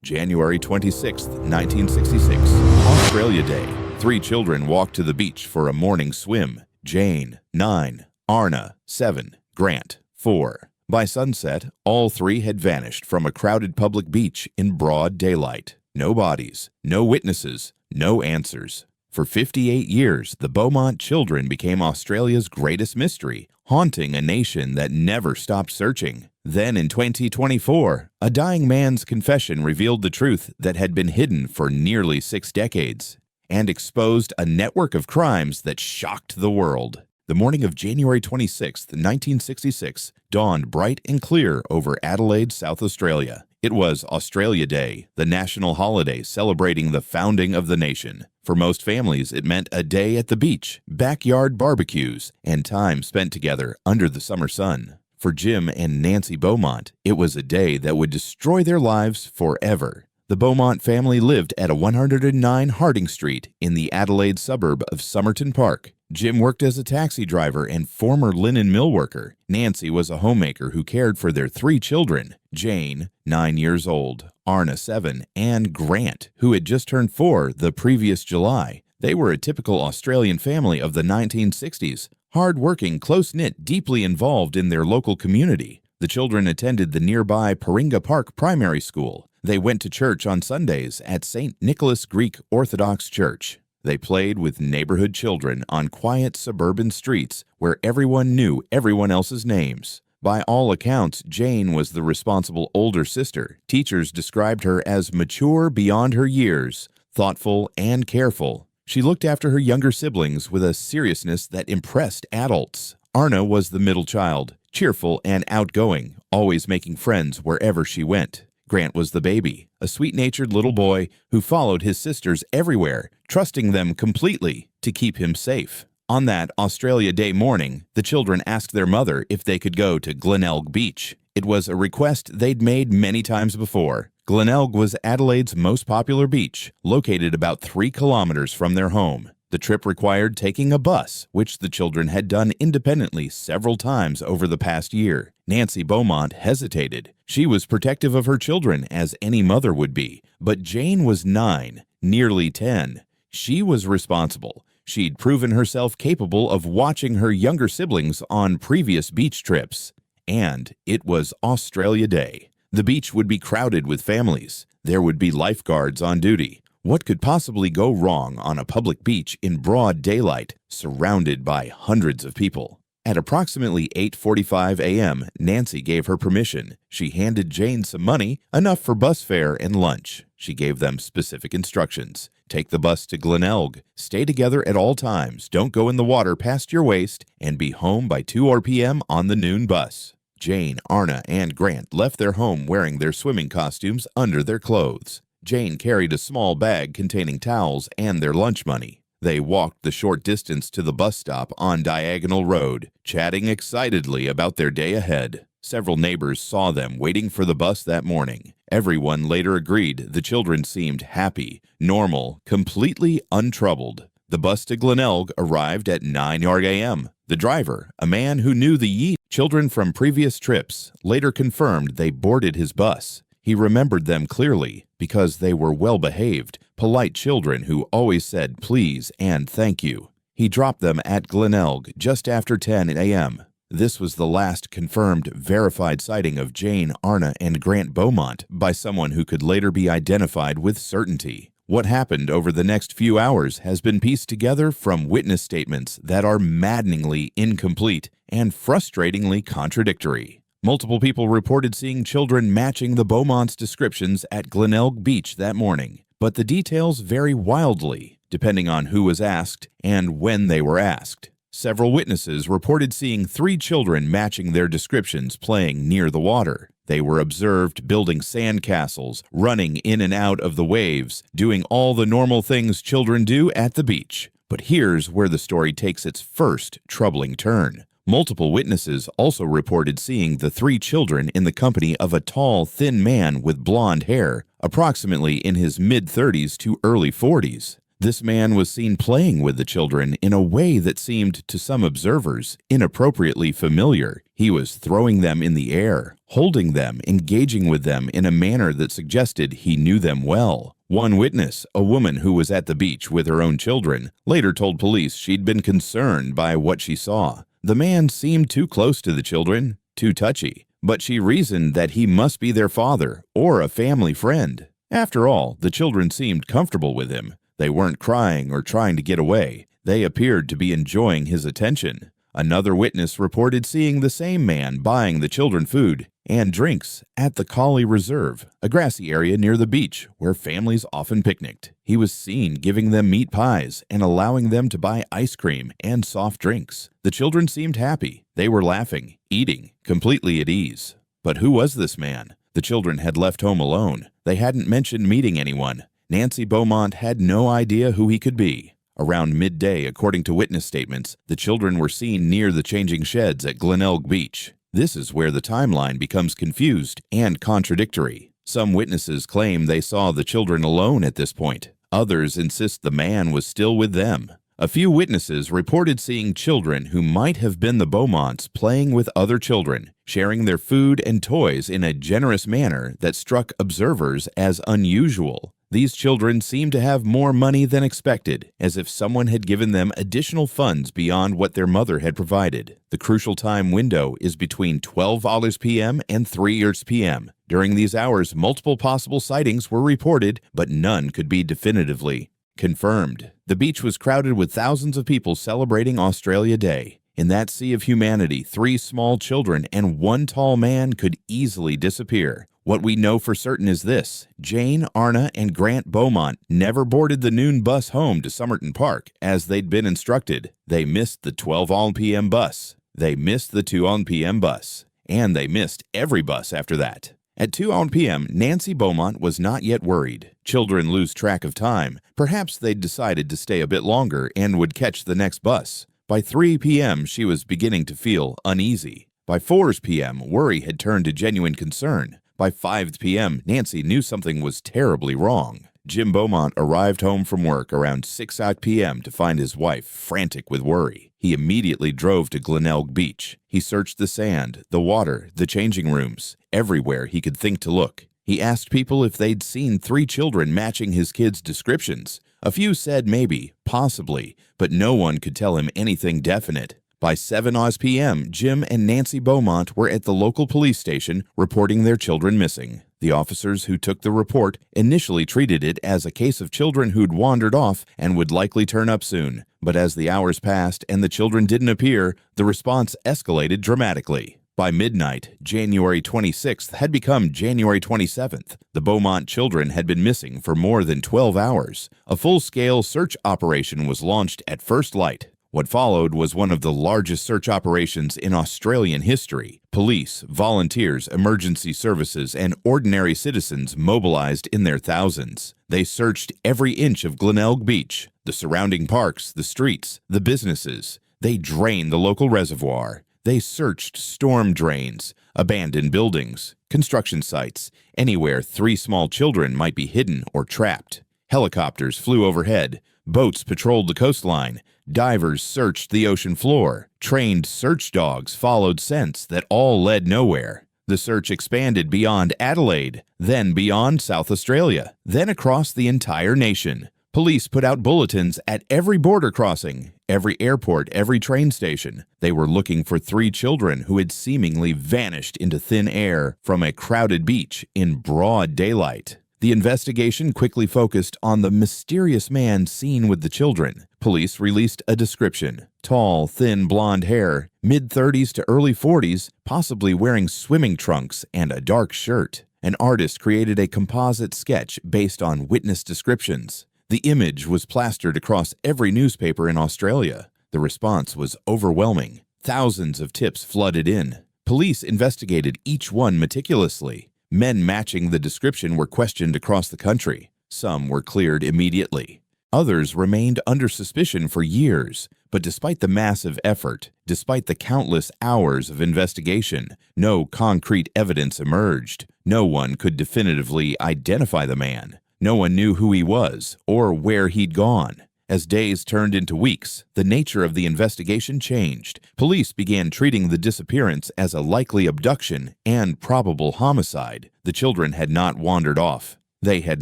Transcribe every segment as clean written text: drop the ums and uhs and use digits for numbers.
January 26, 1966, Australia Day. 3 children walked to the beach for a morning swim. Jane, 9, Arnna, 7, Grant, 4. By sunset, all 3 had vanished from a crowded public beach in broad daylight. No bodies, no witnesses, no answers. For 58 years, the Beaumont children became Australia's greatest mystery, haunting a nation that never stopped searching. Then in 2024, a dying man's confession revealed the truth that had been hidden for nearly 6 decades and exposed a network of crimes that shocked the world. The morning of January 26, 1966, dawned bright and clear over Adelaide, South Australia. It was Australia Day, the national holiday celebrating the founding of the nation. For most families, it meant a day at the beach, backyard barbecues, and time spent together under the summer sun. For Jim and Nancy Beaumont, it was a day that would destroy their lives forever. The Beaumont family lived at 109 Harding Street in the Adelaide suburb of Somerton Park. Jim worked as a taxi driver and former linen mill worker. Nancy was a homemaker who cared for their 3 children, Jane, 9 years old, Arnna, 7, and Grant, who had just turned 4 the previous July. They were a typical Australian family of the 1960s, hard-working, close-knit, deeply involved in their local community. The children attended the nearby Paringa Park Primary School. They went to church on Sundays at St. Nicholas Greek Orthodox Church. They played with neighborhood children on quiet suburban streets where everyone knew everyone else's names. By all accounts, Jane was the responsible older sister. Teachers described her as mature beyond her years, thoughtful and careful. She looked after her younger siblings with a seriousness that impressed adults. Arnna was the middle child, cheerful and outgoing, always making friends wherever she went. Grant was the baby, a sweet-natured little boy who followed his sisters everywhere, trusting them completely to keep him safe. On that Australia Day morning, the children asked their mother if they could go to Glenelg Beach. It was a request they'd made many times before. Glenelg was Adelaide's most popular beach, located about 3 kilometers from their home. The trip required taking a bus, which the children had done independently several times over the past year. Nancy Beaumont hesitated. She was protective of her children, as any mother would be, but Jane was 9, nearly 10. She was responsible. She'd proven herself capable of watching her younger siblings on previous beach trips. And it was Australia Day. The beach would be crowded with families. There would be lifeguards on duty. What could possibly go wrong on a public beach in broad daylight, surrounded by hundreds of people? At approximately 8:45 a.m., Nancy gave her permission. She handed Jane some money, enough for bus fare and lunch. She gave them specific instructions. Take the bus to Glenelg. Stay together at all times. Don't go in the water past your waist, and be home by 2 p.m. on the noon bus. Jane, Arnna, and Grant left their home wearing their swimming costumes under their clothes. Jane carried a small bag containing towels and their lunch money. They walked the short distance to the bus stop on Diagonal Road, chatting excitedly about their day ahead. Several neighbors saw them waiting for the bus that morning. Everyone later agreed the children seemed happy, normal, completely untroubled. The bus to Glenelg arrived at 9 a.m. The driver, a man who knew the children from previous trips, later confirmed they boarded his bus. He remembered them clearly because they were well-behaved, polite children who always said please and thank you. He dropped them at Glenelg just after 10 a.m. This was the last confirmed, verified sighting of Jane, Arnna, and Grant Beaumont by someone who could later be identified with certainty. What happened over the next few hours has been pieced together from witness statements that are maddeningly incomplete and frustratingly contradictory. Multiple people reported seeing children matching the Beaumont's descriptions at Glenelg Beach that morning, but the details vary wildly, depending on who was asked and when they were asked. Several witnesses reported seeing 3 children matching their descriptions playing near the water. They were observed building sandcastles, running in and out of the waves, doing all the normal things children do at the beach. But here's where the story takes its first troubling turn. Multiple witnesses also reported seeing the 3 children in the company of a tall, thin man with blonde hair, approximately in his mid-30s to early 40s. This man was seen playing with the children in a way that seemed to some observers inappropriately familiar. He was throwing them in the air, holding them, engaging with them in a manner that suggested he knew them well. One witness, a woman who was at the beach with her own children, later told police she'd been concerned by what she saw. The man seemed too close to the children, too touchy, but she reasoned that he must be their father or a family friend. After all, the children seemed comfortable with him. They weren't crying or trying to get away. They appeared to be enjoying his attention. Another witness reported seeing the same man buying the children food and drinks at the Collie Reserve, a grassy area near the beach where families often picnicked. He was seen giving them meat pies and allowing them to buy ice cream and soft drinks. The children seemed happy. They were laughing, eating, completely at ease. But who was this man? The children had left home alone. They hadn't mentioned meeting anyone. Nancy Beaumont had no idea who he could be. Around midday, according to witness statements, the children were seen near the changing sheds at Glenelg Beach. This is where the timeline becomes confused and contradictory. Some witnesses claim they saw the children alone at this point. Others insist the man was still with them. A few witnesses reported seeing children who might have been the Beaumonts playing with other children, sharing their food and toys in a generous manner that struck observers as unusual. These children seemed to have more money than expected, as if someone had given them additional funds beyond what their mother had provided. The crucial time window is between 12 p.m. and 3 p.m. During these hours, multiple possible sightings were reported, but none could be definitively confirmed. The beach was crowded with thousands of people celebrating Australia Day. In that sea of humanity, 3 small children and 1 tall man could easily disappear. What we know for certain is this: Jane, Arnna, and Grant Beaumont never boarded the noon bus home to Somerton Park as they'd been instructed. They missed the 12 p.m. bus. They missed the 2 p.m. bus. And they missed every bus after that. At 2 p.m., Nancy Beaumont was not yet worried. Children lose track of time. Perhaps they'd decided to stay a bit longer and would catch the next bus. By 3 p.m., she was beginning to feel uneasy. By 4 p.m., worry had turned to genuine concern. By 5 p.m., Nancy knew something was terribly wrong. Jim Beaumont arrived home from work around 6 p.m. to find his wife frantic with worry. He immediately drove to Glenelg Beach. He searched the sand, the water, the changing rooms, everywhere he could think to look. He asked people if they'd seen 3 children matching his kids' descriptions. A few said maybe, possibly, but no one could tell him anything definite. By 7 p.m., Jim and Nancy Beaumont were at the local police station reporting their children missing. The officers who took the report initially treated it as a case of children who'd wandered off and would likely turn up soon. But as the hours passed and the children didn't appear, the response escalated dramatically. By midnight, January 26th had become January 27th. The Beaumont children had been missing for more than 12 hours. A full-scale search operation was launched at first light. What followed was one of the largest search operations in Australian history. Police, volunteers, emergency services, and ordinary citizens mobilized in their thousands. They searched every inch of Glenelg Beach, the surrounding parks, the streets, the businesses. They drained the local reservoir. They searched storm drains, abandoned buildings, construction sites, anywhere 3 small children might be hidden or trapped. Helicopters flew overhead. Boats patrolled the coastline. Divers searched the ocean floor. Trained search dogs followed scents that all led nowhere. The search expanded beyond Adelaide, then beyond South Australia, then across the entire nation. Police put out bulletins at every border crossing, every airport, every train station. They were looking for 3 children who had seemingly vanished into thin air from a crowded beach in broad daylight. The investigation quickly focused on the mysterious man seen with the children. Police released a description: tall, thin blonde hair, mid-30s to early 40s, possibly wearing swimming trunks and a dark shirt. An artist created a composite sketch based on witness descriptions. The image was plastered across every newspaper in Australia. The response was overwhelming. Thousands of tips flooded in. Police investigated each one meticulously. Men matching the description were questioned across the country. Some were cleared immediately. Others remained under suspicion for years. But despite the massive effort, despite the countless hours of investigation, no concrete evidence emerged. No one could definitively identify the man. No one knew who he was or where he'd gone. As days turned into weeks, the nature of the investigation changed. Police began treating the disappearance as a likely abduction and probable homicide. The children had not wandered off. They had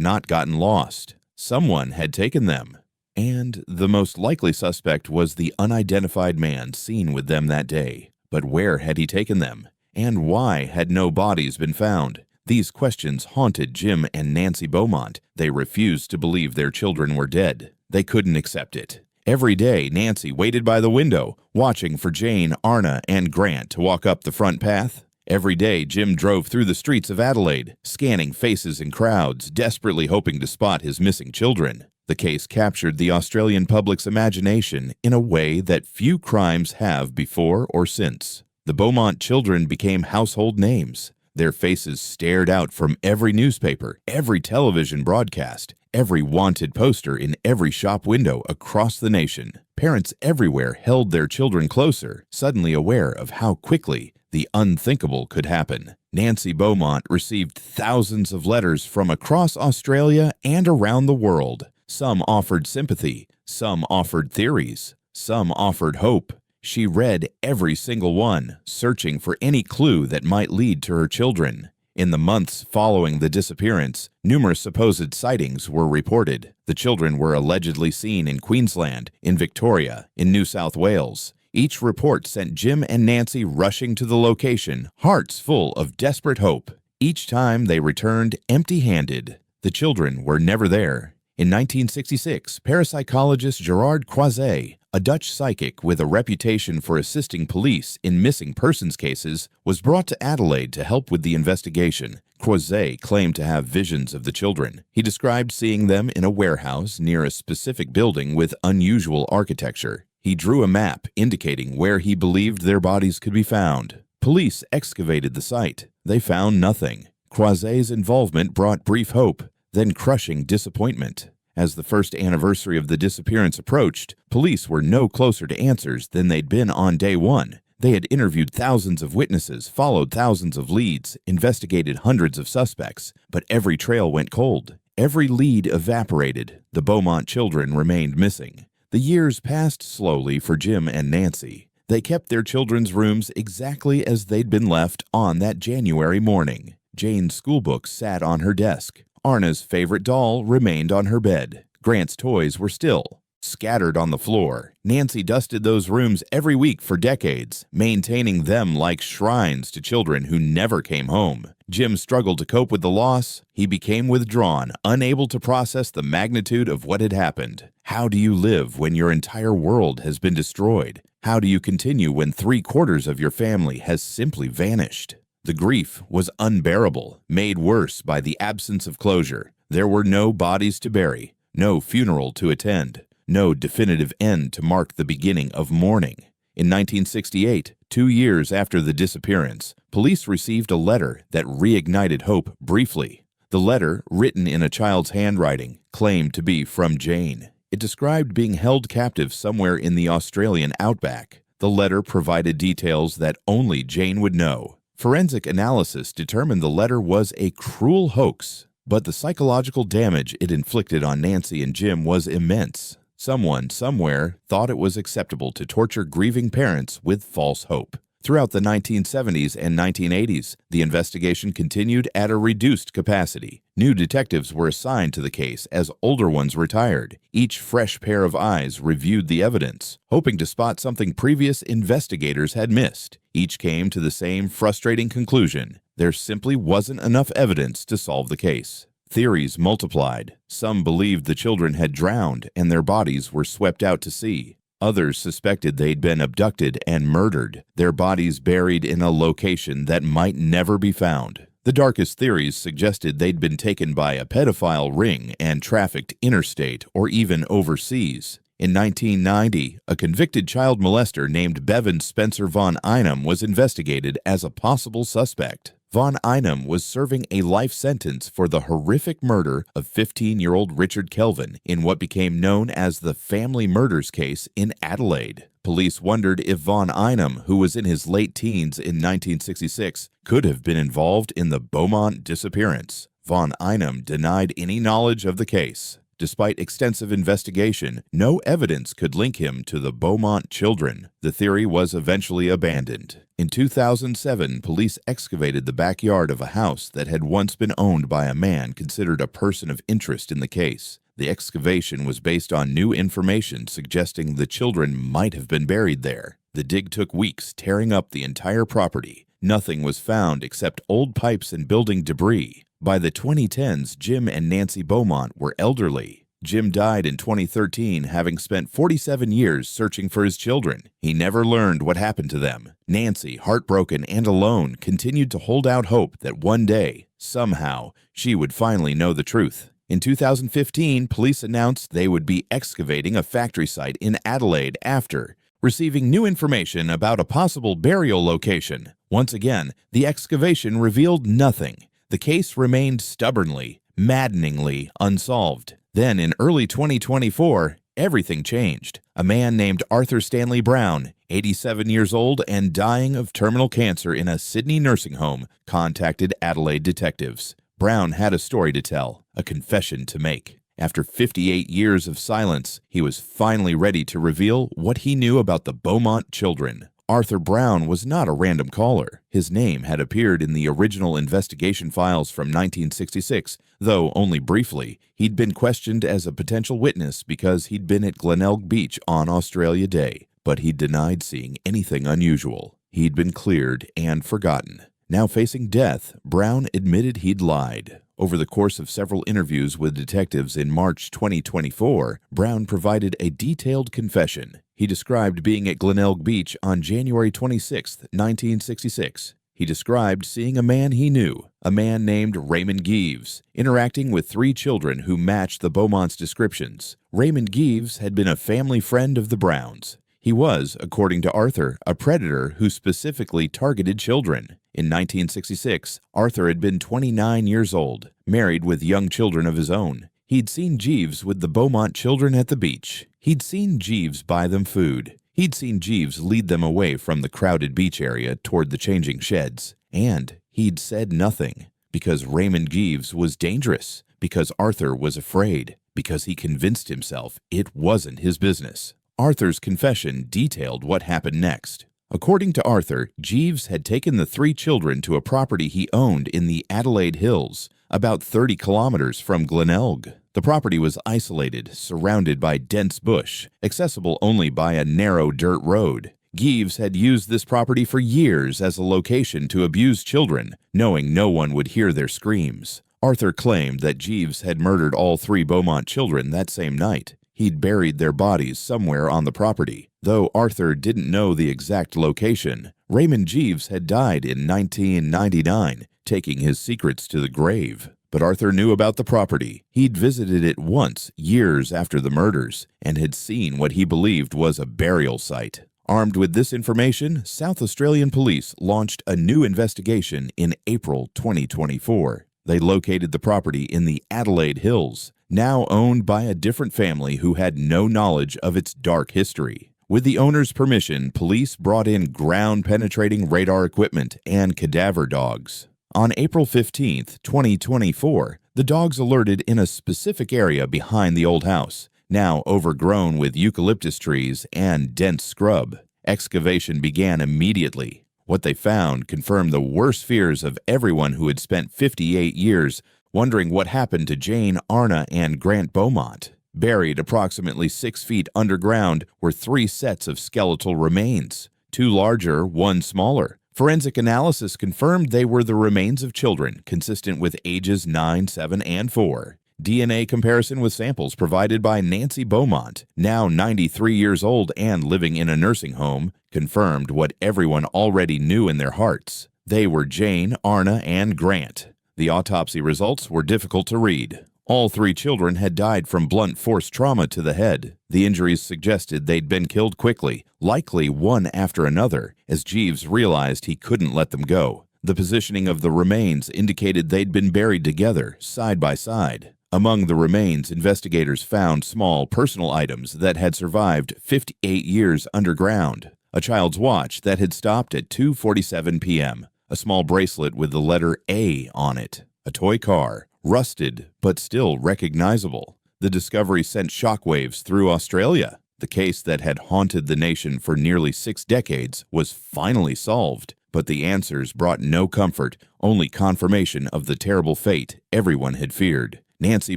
not gotten lost. Someone had taken them. And the most likely suspect was the unidentified man seen with them that day. But where had he taken them? And why had no bodies been found? These questions haunted Jim and Nancy Beaumont. They refused to believe their children were dead. They couldn't accept it. Every day, Nancy waited by the window, watching for Jane, Arnna, and Grant to walk up the front path. Every day, Jim drove through the streets of Adelaide, scanning faces and crowds, desperately hoping to spot his missing children. The case captured the Australian public's imagination in a way that few crimes have before or since. The Beaumont children became household names. Their faces stared out from every newspaper, every television broadcast, every wanted poster in every shop window across the nation. Parents everywhere held their children closer, suddenly aware of how quickly the unthinkable could happen. Nancy Beaumont received thousands of letters from across Australia and around the world. Some offered sympathy, some offered theories, some offered hope. She read every single one, searching for any clue that might lead to her children. In the months following the disappearance, numerous supposed sightings were reported. The children were allegedly seen in Queensland, in Victoria, in New South Wales. Each report sent Jim and Nancy rushing to the location, hearts full of desperate hope. Each time they returned empty-handed. The children were never there. In 1966, parapsychologist Gerard Croiset, a Dutch psychic with a reputation for assisting police in missing persons cases, was brought to Adelaide to help with the investigation. Croiset claimed to have visions of the children. He described seeing them in a warehouse near a specific building with unusual architecture. He drew a map indicating where he believed their bodies could be found. Police excavated the site. They found nothing. Croiset's involvement brought brief hope, then crushing disappointment. As the first anniversary of the disappearance approached, police were no closer to answers than they'd been on day one. They had interviewed thousands of witnesses, followed thousands of leads, investigated hundreds of suspects, but every trail went cold. Every lead evaporated. The Beaumont children remained missing. The years passed slowly for Jim and Nancy. They kept their children's rooms exactly as they'd been left on that January morning. Jane's schoolbook sat on her desk. Arnna's favorite doll remained on her bed. Grant's toys were still scattered on the floor. Nancy dusted those rooms every week for decades, maintaining them like shrines to children who never came home. Jim struggled to cope with the loss. He became withdrawn, unable to process the magnitude of what had happened. How do you live when your entire world has been destroyed? How do you continue when 3/4 of your family has simply vanished? The grief was unbearable, made worse by the absence of closure. There were no bodies to bury, no funeral to attend, no definitive end to mark the beginning of mourning. In 1968, 2 years after the disappearance, police received a letter that reignited hope briefly. The letter, written in a child's handwriting, claimed to be from Jane. It described being held captive somewhere in the Australian outback. The letter provided details that only Jane would know. Forensic analysis determined the letter was a cruel hoax, but the psychological damage it inflicted on Nancy and Jim was immense. Someone, somewhere, thought it was acceptable to torture grieving parents with false hope. Throughout the 1970s and 1980s, the investigation continued at a reduced capacity. New detectives were assigned to the case as older ones retired. Each fresh pair of eyes reviewed the evidence, hoping to spot something previous investigators had missed. Each came to the same frustrating conclusion: there simply wasn't enough evidence to solve the case. Theories multiplied. Some believed the children had drowned and their bodies were swept out to sea. Others suspected they'd been abducted and murdered, their bodies buried in a location that might never be found. The darkest theories suggested they'd been taken by a pedophile ring and trafficked interstate or even overseas. In 1990, a convicted child molester named Bevan Spencer von Einem was investigated as a possible suspect. Von Einem was serving a life sentence for the horrific murder of 15-year-old Richard Kelvin in what became known as the family murders case in Adelaide. Police wondered if von Einem, who was in his late teens in 1966, could have been involved in the Beaumont disappearance. Von Einem denied any knowledge of the case. Despite extensive investigation, no evidence could link him to the Beaumont children. The theory was eventually abandoned. In 2007, police excavated the backyard of a house that had once been owned by a man considered a person of interest in the case. The excavation was based on new information suggesting the children might have been buried there. The dig took weeks, tearing up the entire property. Nothing was found except old pipes and building debris. By the 2010s, Jim and Nancy Beaumont were elderly. Jim died in 2013, having spent 47 years searching for his children. He never learned what happened to them. Nancy, heartbroken and alone, continued to hold out hope that one day, somehow, she would finally know the truth. In 2015, police announced they would be excavating a factory site in Adelaide after receiving new information about a possible burial location. Once again, the excavation revealed nothing. The case remained stubbornly, maddeningly unsolved. Then in early 2024, everything changed. A man named Arthur Stanley Brown, 87 years old and dying of terminal cancer in a Sydney nursing home, contacted Adelaide detectives. Brown had a story to tell, a confession to make. After 58 years of silence, he was finally ready to reveal what he knew about the Beaumont children. Arthur Brown was not a random caller. His name had appeared in the original investigation files from 1966, though only briefly. He'd been questioned as a potential witness because he'd been at Glenelg Beach on Australia Day, but he denied seeing anything unusual. He'd been cleared and forgotten. Now facing death, Brown admitted he'd lied. Over the course of several interviews with detectives in March 2024, Brown provided a detailed confession. He described being at Glenelg Beach on January 26, 1966. He described seeing a man he knew, a man named Raymond Geeves, interacting with 3 children who matched the Beaumont's descriptions. Raymond Geeves had been a family friend of the Browns. He was, according to Arthur, a predator who specifically targeted children. In 1966, Arthur had been 29 years old, married with young children of his own. He'd seen Geeves with the Beaumont children at the beach. He'd seen Geeves buy them food. He'd seen Geeves lead them away from the crowded beach area toward the changing sheds. And he'd said nothing, because Raymond Geeves was dangerous, because Arthur was afraid, because he convinced himself it wasn't his business. Arthur's confession detailed what happened next. According to Arthur, Geeves had taken the 3 children to a property he owned in the Adelaide Hills, about 30 kilometers from Glenelg. The property was isolated, surrounded by dense bush, accessible only by a narrow dirt road. Geeves had used this property for years as a location to abuse children, knowing no one would hear their screams. Arthur claimed that Geeves had murdered all 3 Beaumont children that same night. He'd buried their bodies somewhere on the property. Though Arthur didn't know the exact location, Raymond Geeves had died in 1999, taking his secrets to the grave. But Arthur knew about the property. He'd visited it once, years after the murders, and had seen what he believed was a burial site. Armed with this information, South Australian police launched a new investigation in April 2024. They located the property in the Adelaide Hills, now owned by a different family who had no knowledge of its dark history. With the owner's permission, police brought in ground-penetrating radar equipment and cadaver dogs. On April 15, 2024, the dogs alerted in a specific area behind the old house, now overgrown with eucalyptus trees and dense scrub. Excavation began immediately. What they found confirmed the worst fears of everyone who had spent 58 years wondering what happened to Jane, Arnna, and Grant Beaumont. Buried approximately 6 feet underground were 3 sets of skeletal remains, 2 larger, 1 smaller. Forensic analysis confirmed they were the remains of children, consistent with ages 9, 7, and 4. DNA comparison with samples provided by Nancy Beaumont, now 93 years old and living in a nursing home, confirmed what everyone already knew in their hearts. They were Jane, Arnna, and Grant. The autopsy results were difficult to read. All 3 children had died from blunt force trauma to the head. The injuries suggested they'd been killed quickly, likely one after another, as Geeves realized he couldn't let them go. The positioning of the remains indicated they'd been buried together, side by side. Among the remains, investigators found small personal items that had survived 58 years underground. A child's watch that had stopped at 2:47 p.m., a small bracelet with the letter A on it, a toy car, rusted but still recognizable. The discovery sent shockwaves through Australia. The case that had haunted the nation for nearly 6 decades was finally solved, but the answers brought no comfort, only confirmation of the terrible fate everyone had feared. Nancy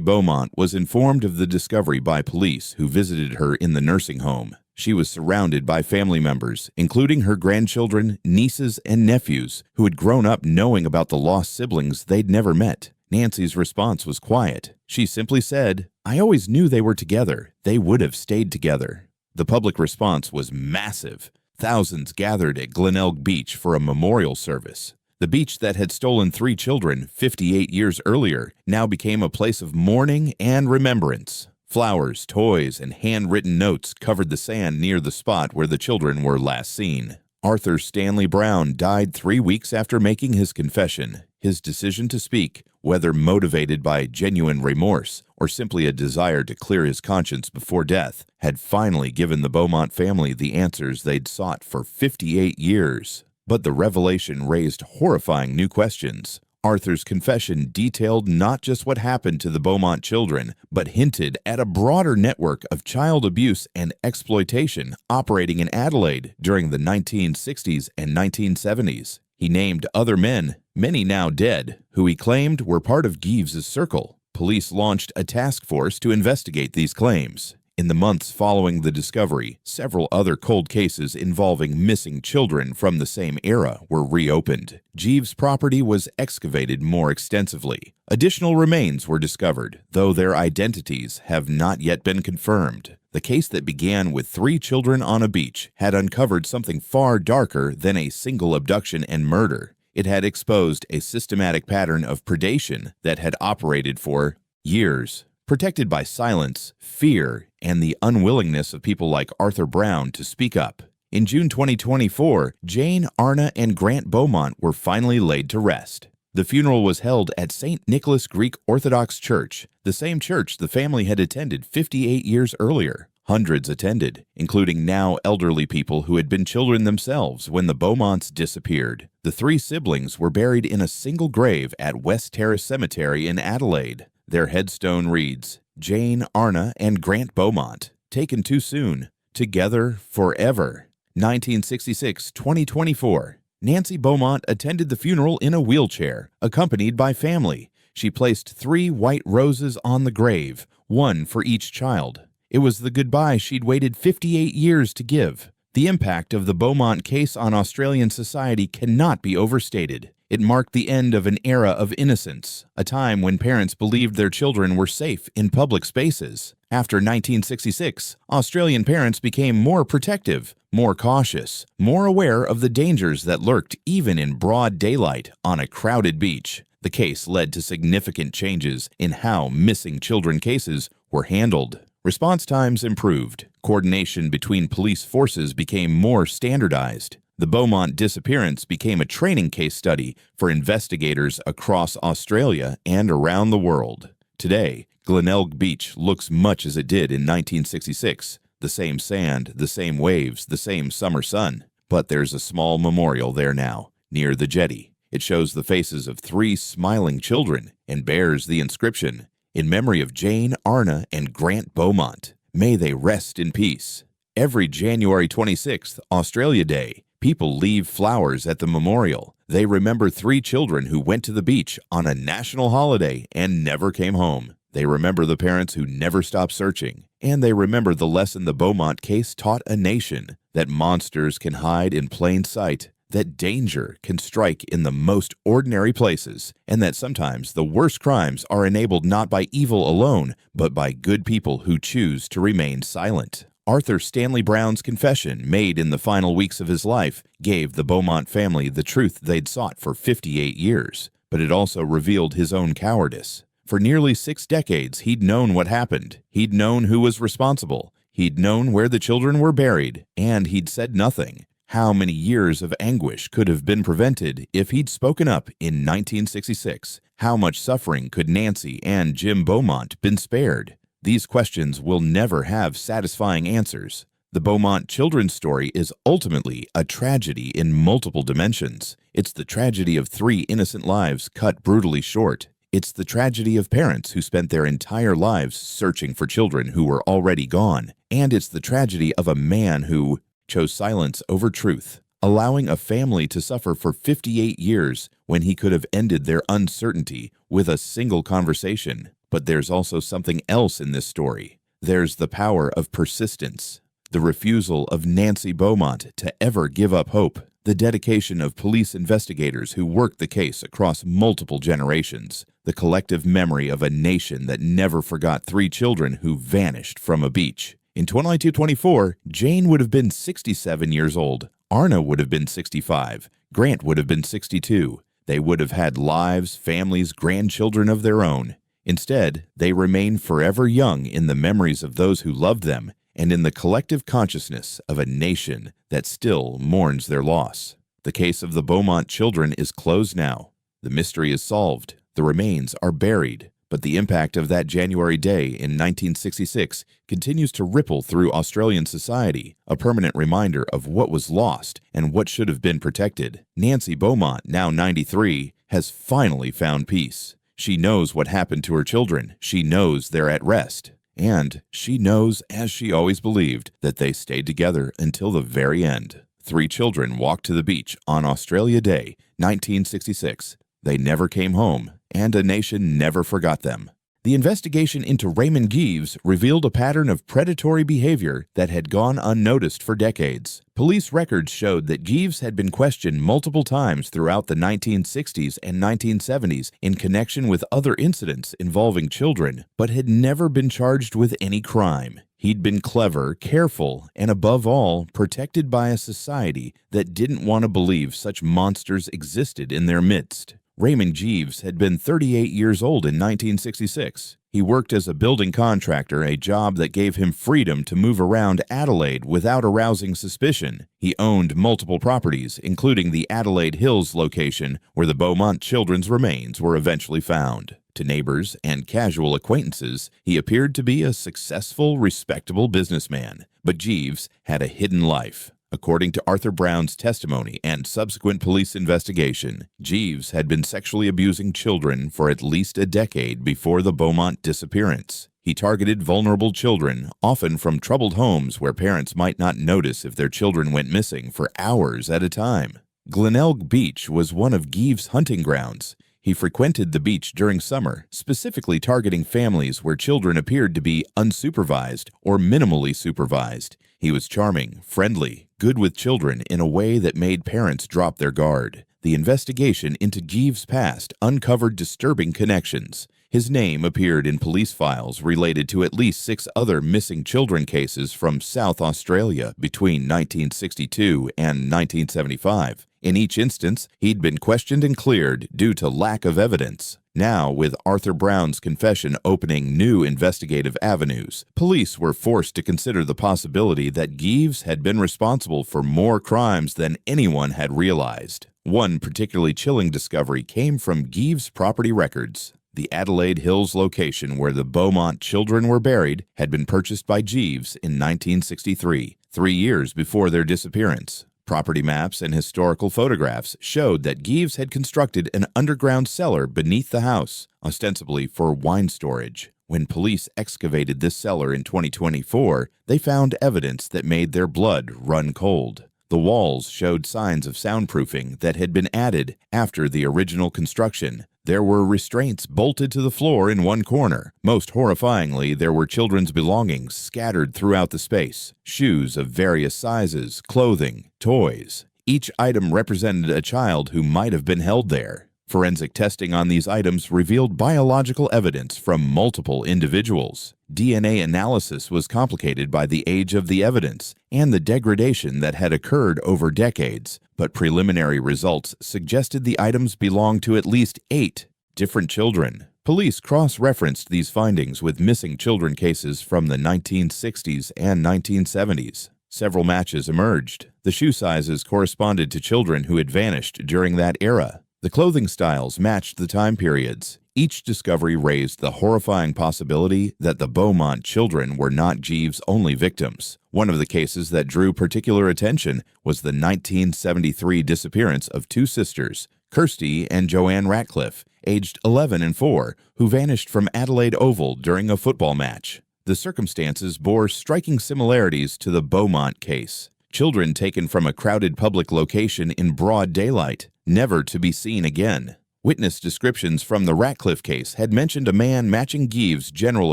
Beaumont was informed of the discovery by police who visited her in the nursing home. She was surrounded by family members, including her grandchildren, nieces, and nephews, who had grown up knowing about the lost siblings they'd never met. Nancy's response was quiet. She simply said, "I always knew they were together. They would have stayed together." The public response was massive. Thousands gathered at Glenelg Beach for a memorial service. The beach that had stolen 3 children 58 years earlier now became a place of mourning and remembrance. Flowers, toys, and handwritten notes covered the sand near the spot where the children were last seen. Arthur Stanley Brown died 3 weeks after making his confession. His decision to speak, whether motivated by genuine remorse or simply a desire to clear his conscience before death, had finally given the Beaumont family the answers they'd sought for 58 years. But the revelation raised horrifying new questions. Arthur's confession detailed not just what happened to the Beaumont children, but hinted at a broader network of child abuse and exploitation operating in Adelaide during the 1960s and 1970s. He named other men, many now dead, who he claimed were part of Gieves's circle. Police launched a task force to investigate these claims. In the months following the discovery, several other cold cases involving missing children from the same era were reopened. Gieves's property was excavated more extensively. Additional remains were discovered, though their identities have not yet been confirmed. The case that began with 3 children on a beach had uncovered something far darker than a single abduction and murder. It had exposed a systematic pattern of predation that had operated for years. Protected by silence, fear, and the unwillingness of people like Arthur Brown to speak up. In June 2024, Jane, Arnna, and Grant Beaumont were finally laid to rest. The funeral was held at St. Nicholas Greek Orthodox Church, the same church the family had attended 58 years earlier. Hundreds attended, including now elderly people who had been children themselves when the Beaumonts disappeared. The 3 siblings were buried in a single grave at West Terrace Cemetery in Adelaide. Their headstone reads, Jane, Arnna, and Grant Beaumont, taken too soon, together forever. 1966-2024. Nancy Beaumont attended the funeral in a wheelchair, accompanied by family. She placed 3 white roses on the grave, 1 for each child. It was the goodbye she'd waited 58 years to give. The impact of the Beaumont case on Australian society cannot be overstated. It marked the end of an era of innocence, a time when parents believed their children were safe in public spaces. After 1966, Australian parents became more protective, more cautious, more aware of the dangers that lurked even in broad daylight on a crowded beach. The case led to significant changes in how missing children cases were handled. Response times improved. Coordination between police forces became more standardized. The Beaumont disappearance became a training case study for investigators across Australia and around the world. Today, Glenelg Beach looks much as it did in 1966. The same sand, the same waves, the same summer sun. But there's a small memorial there now, near the jetty. It shows the faces of 3 smiling children and bears the inscription, "In memory of Jane, Arnna, and Grant Beaumont. May they rest in peace." Every January 26th, Australia Day, people leave flowers at the memorial. They remember 3 children who went to the beach on a national holiday and never came home. They remember the parents who never stopped searching. And they remember the lesson the Beaumont case taught a nation, that monsters can hide in plain sight, that danger can strike in the most ordinary places, and that sometimes the worst crimes are enabled not by evil alone, but by good people who choose to remain silent. Arthur Stanley Brown's confession, made in the final weeks of his life, gave the Beaumont family the truth they'd sought for 58 years, but it also revealed his own cowardice. For nearly 6 decades, he'd known what happened. He'd known who was responsible. He'd known where the children were buried, and he'd said nothing. How many years of anguish could have been prevented if he'd spoken up in 1966? How much suffering could Nancy and Jim Beaumont been spared? These questions will never have satisfying answers. The Beaumont children's story is ultimately a tragedy in multiple dimensions. It's the tragedy of 3 innocent lives cut brutally short. It's the tragedy of parents who spent their entire lives searching for children who were already gone, and it's the tragedy of a man who chose silence over truth, allowing a family to suffer for 58 years when he could have ended their uncertainty with a single conversation. But there's also something else in this story. There's the power of persistence, the refusal of Nancy Beaumont to ever give up hope, the dedication of police investigators who worked the case across multiple generations, the collective memory of a nation that never forgot 3 children who vanished from a beach. In 2224, Jane would have been 67 years old. Arnna would have been 65. Grant would have been 62. They would have had lives, families, grandchildren of their own. Instead, they remain forever young in the memories of those who loved them and in the collective consciousness of a nation that still mourns their loss. The case of the Beaumont children is closed now. The mystery is solved. The remains are buried. But the impact of that January day in 1966 continues to ripple through Australian society, a permanent reminder of what was lost and what should have been protected. Nancy Beaumont, now 93, has finally found peace. She knows what happened to her children. She knows they're at rest. And she knows, as she always believed, that they stayed together until the very end. 3 children walked to the beach on Australia Day, 1966. They never came home, and a nation never forgot them. The investigation into Raymond Geeves revealed a pattern of predatory behavior that had gone unnoticed for decades. Police records showed that Geeves had been questioned multiple times throughout the 1960s and 1970s in connection with other incidents involving children, but had never been charged with any crime. He'd been clever, careful, and above all, protected by a society that didn't want to believe such monsters existed in their midst. Raymond Geeves had been 38 years old in 1966. He worked as a building contractor, a job that gave him freedom to move around Adelaide without arousing suspicion. He owned multiple properties, including the Adelaide Hills location where the Beaumont children's remains were eventually found. To neighbors and casual acquaintances, he appeared to be a successful, respectable businessman. But Geeves had a hidden life. According to Arthur Brown's testimony and subsequent police investigation, Geeves had been sexually abusing children for at least a decade before the Beaumont disappearance. He targeted vulnerable children, often from troubled homes where parents might not notice if their children went missing for hours at a time. Glenelg Beach was one of Geeves' hunting grounds. He frequented the beach during summer, specifically targeting families where children appeared to be unsupervised or minimally supervised. He was charming, friendly, good with children in a way that made parents drop their guard. The investigation into Geeves' past uncovered disturbing connections. His name appeared in police files related to at least 6 other missing children cases from South Australia between 1962 and 1975. In each instance, he'd been questioned and cleared due to lack of evidence. Now, with Arthur Brown's confession opening new investigative avenues, police were forced to consider the possibility that Geeves had been responsible for more crimes than anyone had realized. One particularly chilling discovery came from Geeves' property records. The Adelaide Hills location where the Beaumont children were buried had been purchased by Geeves in 1963, 3 years before their disappearance. Property maps and historical photographs showed that Geeves had constructed an underground cellar beneath the house, ostensibly for wine storage. When police excavated this cellar in 2024, they found evidence that made their blood run cold. The walls showed signs of soundproofing that had been added after the original construction. There were restraints bolted to the floor in one corner. Most horrifyingly, there were children's belongings scattered throughout the space. Shoes of various sizes, clothing, toys. Each item represented a child who might have been held there. Forensic testing on these items revealed biological evidence from multiple individuals. DNA analysis was complicated by the age of the evidence and the degradation that had occurred over decades, but preliminary results suggested the items belonged to at least 8 different children. Police cross-referenced these findings with missing children cases from the 1960s and 1970s. Several matches emerged. The shoe sizes corresponded to children who had vanished during that era. The clothing styles matched the time periods. Each discovery raised the horrifying possibility that the Beaumont children were not Geeves' only victims. One of the cases that drew particular attention was the 1973 disappearance of 2 sisters, Kirsty and Joanne Ratcliffe, aged 11 and 4, who vanished from Adelaide Oval during a football match. The circumstances bore striking similarities to the Beaumont case. Children taken from a crowded public location in broad daylight, never to be seen again. Witness descriptions from the Ratcliffe case had mentioned a man matching Gives' general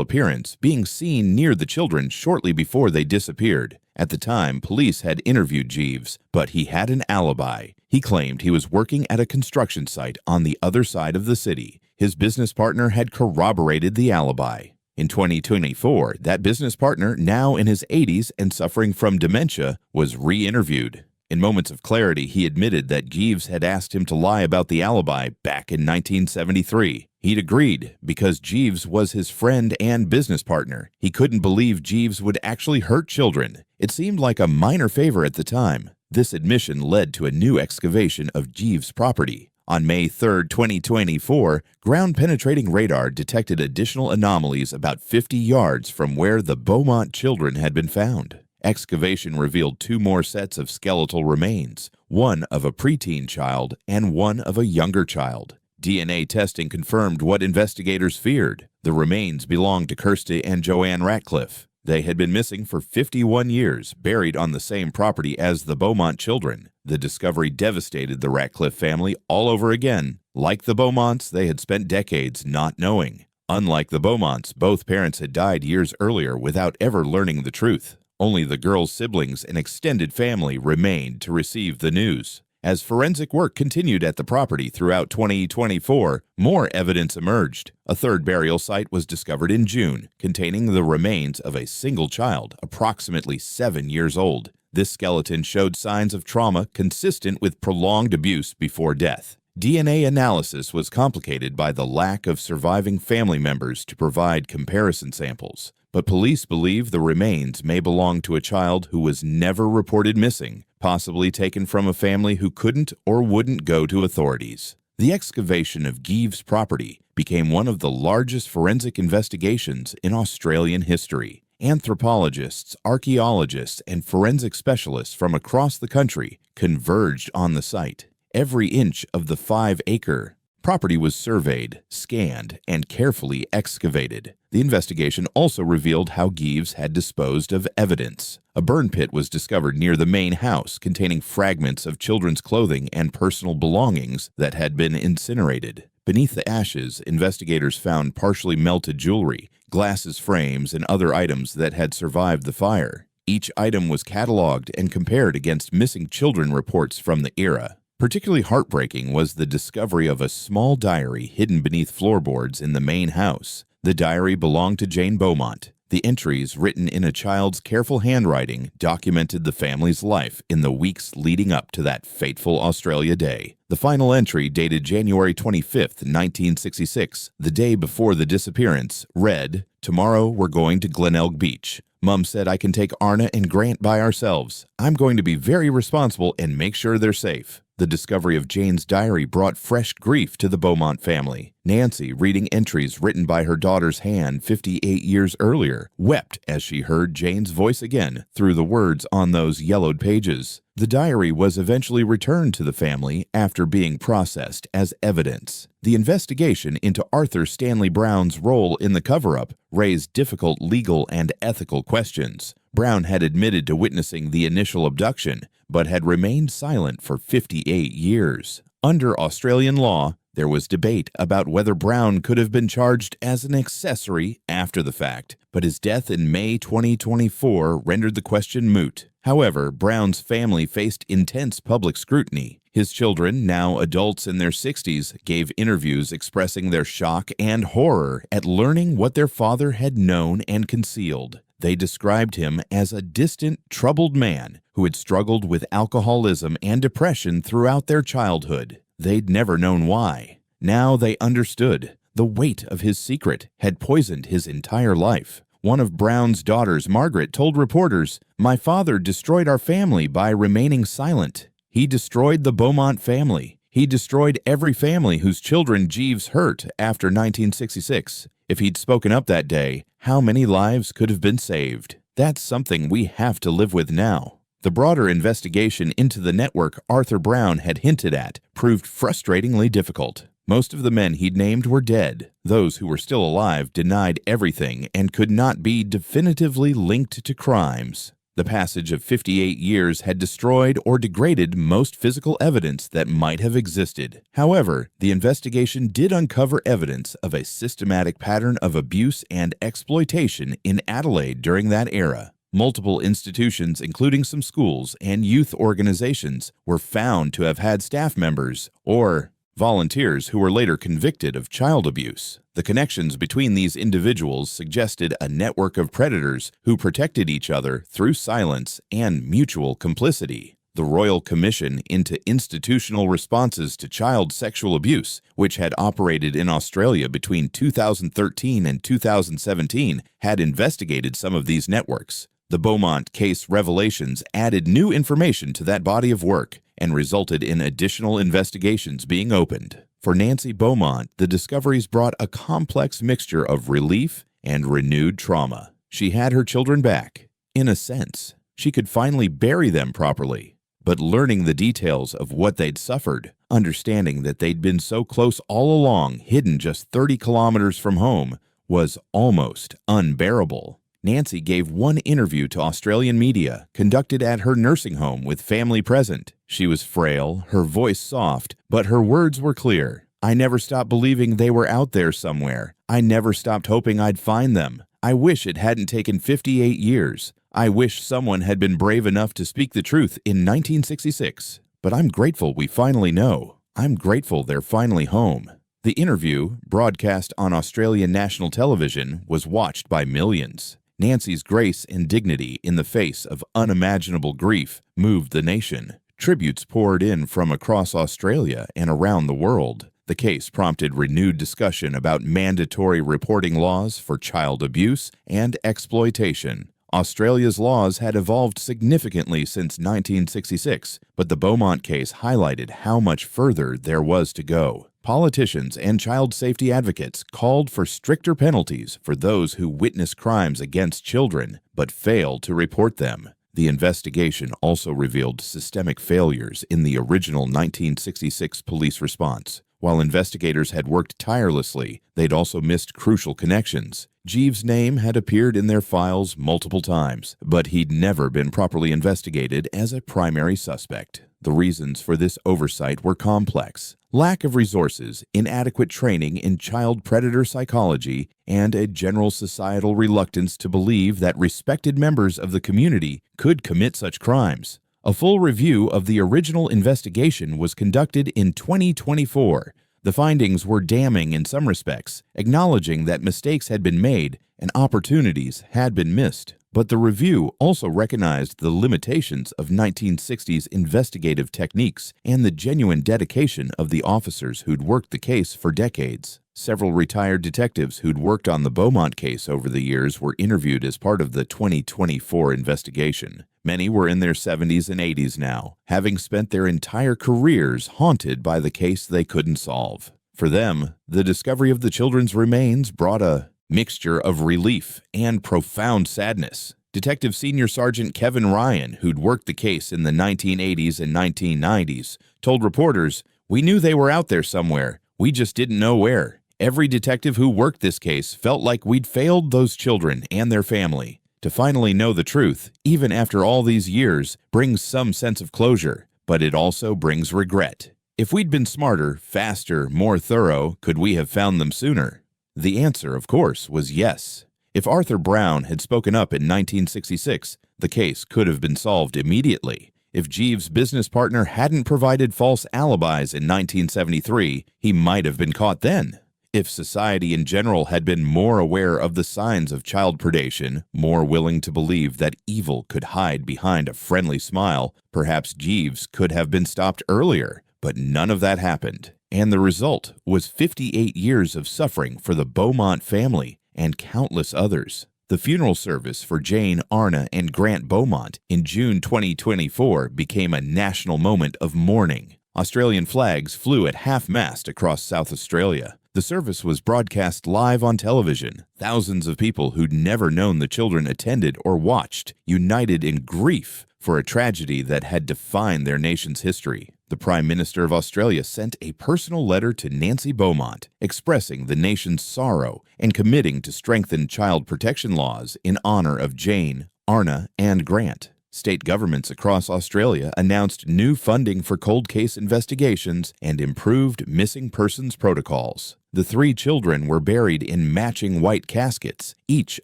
appearance being seen near the children shortly before they disappeared. At the time, police had interviewed Jeeves, but he had an alibi. He claimed he was working at a construction site on the other side of the city. His business partner had corroborated the alibi. In 2024, that business partner, now in his 80s and suffering from dementia, was re-interviewed. In moments of clarity, he admitted that Jeeves had asked him to lie about the alibi back in 1973. He'd agreed because Jeeves was his friend and business partner. He couldn't believe Jeeves would actually hurt children. It seemed like a minor favor at the time. This admission led to a new excavation of Jeeves' property. On May 3, 2024, ground-penetrating radar detected additional anomalies about 50 yards from where the Beaumont children had been found. Excavation revealed 2 more sets of skeletal remains, one of a preteen child and one of a younger child. DNA testing confirmed what investigators feared. The remains belonged to Kirsty and Joanne Ratcliffe. They had been missing for 51 years, buried on the same property as the Beaumont children. The discovery devastated the Ratcliffe family all over again. Like the Beaumonts, they had spent decades not knowing. Unlike the Beaumonts, both parents had died years earlier without ever learning the truth. Only the girls' siblings and extended family remained to receive the news. As forensic work continued at the property throughout 2024, more evidence emerged. A third burial site was discovered in June, containing the remains of a single child, approximately 7 years old. This skeleton showed signs of trauma consistent with prolonged abuse before death. DNA analysis was complicated by the lack of surviving family members to provide comparison samples. But police believe the remains may belong to a child who was never reported missing, possibly taken from a family who couldn't or wouldn't go to authorities. The excavation of Gives' property became one of the largest forensic investigations in Australian history. Anthropologists, archaeologists, and forensic specialists from across the country converged on the site. Every inch of the 5-acre property was surveyed, scanned, and carefully excavated. The investigation also revealed how Gives had disposed of evidence. A burn pit was discovered near the main house containing fragments of children's clothing and personal belongings that had been incinerated. Beneath the ashes, investigators found partially melted jewelry, glasses frames, and other items that had survived the fire. Each item was cataloged and compared against missing children reports from the era. Particularly heartbreaking was the discovery of a small diary hidden beneath floorboards in the main house. The diary belonged to Jane Beaumont. The entries, written in a child's careful handwriting, documented the family's life in the weeks leading up to that fateful Australia Day. The final entry, dated January 25, 1966, the day before the disappearance, read, "Tomorrow we're going to Glenelg Beach. Mum said I can take Arnna and Grant by ourselves. I'm going to be very responsible and make sure they're safe." The discovery of Jane's diary brought fresh grief to the Beaumont family. Nancy, reading entries written by her daughter's hand 58 years earlier, wept as she heard Jane's voice again through the words on those yellowed pages. The diary was eventually returned to the family after being processed as evidence. The investigation into Arthur Stanley Brown's role in the cover-up raised difficult legal and ethical questions. Brown had admitted to witnessing the initial abduction, but had remained silent for 58 years. Under Australian law, there was debate about whether Brown could have been charged as an accessory after the fact, but his death in May 2024 rendered the question moot. However, Brown's family faced intense public scrutiny. His children, now adults in their 60s, gave interviews expressing their shock and horror at learning what their father had known and concealed. They described him as a distant, troubled man who had struggled with alcoholism and depression throughout their childhood. They'd never known why. Now they understood. The weight of his secret had poisoned his entire life. One of Brown's daughters, Margaret, told reporters, "My father destroyed our family by remaining silent. He destroyed the Beaumont family. He destroyed every family whose children Jeeves hurt after 1966. If he'd spoken up that day, how many lives could have been saved? That's something we have to live with now." The broader investigation into the network Arthur Brown had hinted at proved frustratingly difficult. Most of the men he'd named were dead. Those who were still alive denied everything and could not be definitively linked to crimes. The passage of 58 years had destroyed or degraded most physical evidence that might have existed. However, the investigation did uncover evidence of a systematic pattern of abuse and exploitation in Adelaide during that era. Multiple institutions, including some schools and youth organizations, were found to have had staff members or volunteers who were later convicted of child abuse. The connections between these individuals suggested a network of predators who protected each other through silence and mutual complicity. The Royal Commission into Institutional Responses to Child Sexual Abuse, which had operated in Australia between 2013 and 2017, had investigated some of these networks. The Beaumont case revelations added new information to that body of work and resulted in additional investigations being opened. For Nancy Beaumont, the discoveries brought a complex mixture of relief and renewed trauma. She had her children back. In a sense, she could finally bury them properly. But learning the details of what they'd suffered, understanding that they'd been so close all along, hidden just 30 kilometers from home, was almost unbearable. Nancy gave one interview to Australian media, conducted at her nursing home with family present. She was frail, her voice soft, but her words were clear. "I never stopped believing they were out there somewhere. I never stopped hoping I'd find them. I wish it hadn't taken 58 years. I wish someone had been brave enough to speak the truth in 1966. But I'm grateful we finally know. I'm grateful they're finally home." The interview, broadcast on Australian national television, was watched by millions. Nancy's grace and dignity in the face of unimaginable grief moved the nation. Tributes poured in from across Australia and around the world. The case prompted renewed discussion about mandatory reporting laws for child abuse and exploitation. Australia's laws had evolved significantly since 1966, but the Beaumont case highlighted how much further there was to go. Politicians and child safety advocates called for stricter penalties for those who witness crimes against children but fail to report them. The investigation also revealed systemic failures in the original 1966 police response. While investigators had worked tirelessly, they'd also missed crucial connections. Jeeves' name had appeared in their files multiple times, but he'd never been properly investigated as a primary suspect. The reasons for this oversight were complex: lack of resources, inadequate training in child predator psychology, and a general societal reluctance to believe that respected members of the community could commit such crimes. A full review of the original investigation was conducted in 2024. The findings were damning in some respects, acknowledging that mistakes had been made and opportunities had been missed. But the review also recognized the limitations of 1960s investigative techniques and the genuine dedication of the officers who'd worked the case for decades. Several retired detectives who'd worked on the Beaumont case over the years were interviewed as part of the 2024 investigation. Many were in their 70s and 80s now, having spent their entire careers haunted by the case they couldn't solve. For them, the discovery of the children's remains brought a mixture of relief and profound sadness. Detective Senior Sergeant Kevin Ryan, who'd worked the case in the 1980s and 1990s, told reporters, "We knew they were out there somewhere. We just didn't know where. Every detective who worked this case felt like we'd failed those children and their family. To finally know the truth, even after all these years, brings some sense of closure, but it also brings regret. If we'd been smarter, faster, more thorough, could we have found them sooner?" The answer, of course, was yes. If Arthur Brown had spoken up in 1966, the case could have been solved immediately. If Jeeves' business partner hadn't provided false alibis in 1973, he might have been caught then. If society in general had been more aware of the signs of child predation, more willing to believe that evil could hide behind a friendly smile, perhaps Jeeves could have been stopped earlier. But none of that happened. And the result was 58 years of suffering for the Beaumont family and countless others. The funeral service for Jane, Arnna, and Grant Beaumont in June 2024 became a national moment of mourning. Australian flags flew at half-mast across South Australia. The service was broadcast live on television. Thousands of people who'd never known the children attended or watched, united in grief for a tragedy that had defined their nation's history. The Prime Minister of Australia sent a personal letter to Nancy Beaumont expressing the nation's sorrow and committing to strengthen child protection laws in honor of Jane, Arnna, and Grant. State governments across Australia announced new funding for cold case investigations and improved missing persons protocols. The 3 children were buried in matching white caskets, each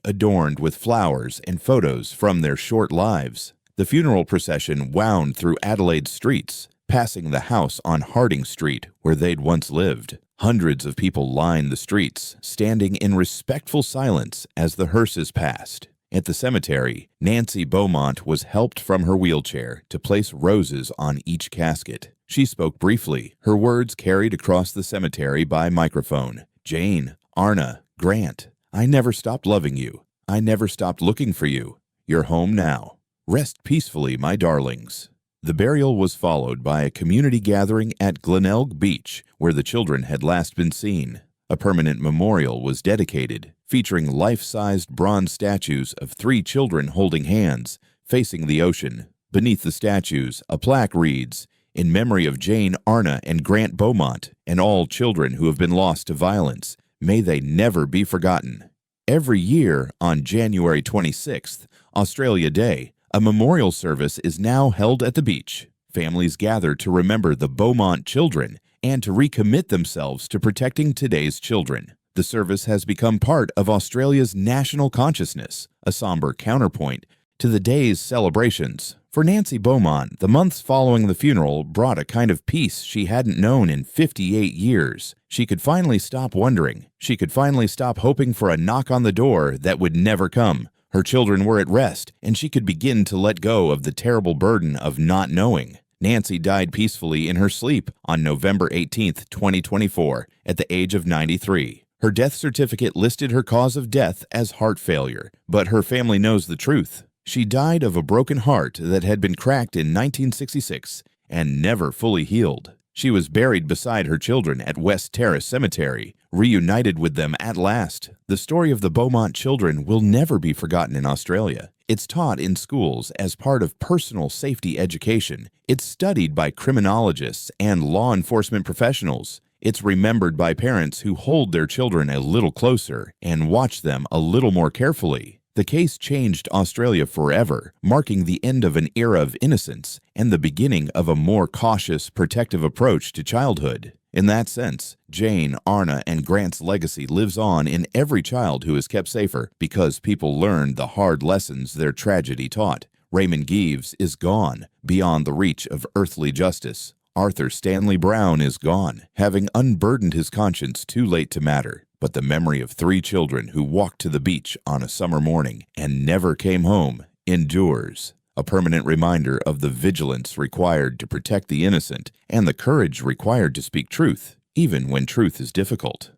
adorned with flowers and photos from their short lives. The funeral procession wound through Adelaide's streets, passing the house on Harding Street where they'd once lived. Hundreds of people lined the streets, standing in respectful silence as the hearses passed. At the cemetery, Nancy Beaumont was helped from her wheelchair to place roses on each casket. She spoke briefly, her words carried across the cemetery by microphone. "Jane, Arnna, Grant, I never stopped loving you. I never stopped looking for you. You're home now. Rest peacefully, my darlings." The burial was followed by a community gathering at Glenelg Beach, where the children had last been seen. A permanent memorial was dedicated, featuring life-sized bronze statues of 3 children holding hands, facing the ocean. Beneath the statues, a plaque reads, "In memory of Jane, Arnna, and Grant Beaumont, and all children who have been lost to violence, may they never be forgotten." Every year, on January 26th, Australia Day, a memorial service is now held at the beach. Families gather to remember the Beaumont children and to recommit themselves to protecting today's children. The service has become part of Australia's national consciousness, a somber counterpoint to the day's celebrations. For Nancy Beaumont, the months following the funeral brought a kind of peace she hadn't known in 58 years. She could finally stop wondering. She could finally stop hoping for a knock on the door that would never come. Her children were at rest, and she could begin to let go of the terrible burden of not knowing. Nancy died peacefully in her sleep on November 18, 2024, at the age of 93. Her death certificate listed her cause of death as heart failure, but her family knows the truth. She died of a broken heart that had been cracked in 1966 and never fully healed. She was buried beside her children at West Terrace Cemetery, reunited with them at last. The story of the Beaumont children will never be forgotten in Australia. It's taught in schools as part of personal safety education. It's studied by criminologists and law enforcement professionals. It's remembered by parents who hold their children a little closer and watch them a little more carefully. The case changed Australia forever, marking the end of an era of innocence and the beginning of a more cautious, protective approach to childhood. In that sense, Jane, Arnna, and Grant's legacy lives on in every child who is kept safer because people learned the hard lessons their tragedy taught. Raymond Geeves is gone, beyond the reach of earthly justice. Arthur Stanley Brown is gone, having unburdened his conscience too late to matter. But the memory of 3 children who walked to the beach on a summer morning and never came home endures, a permanent reminder of the vigilance required to protect the innocent and the courage required to speak truth, even when truth is difficult.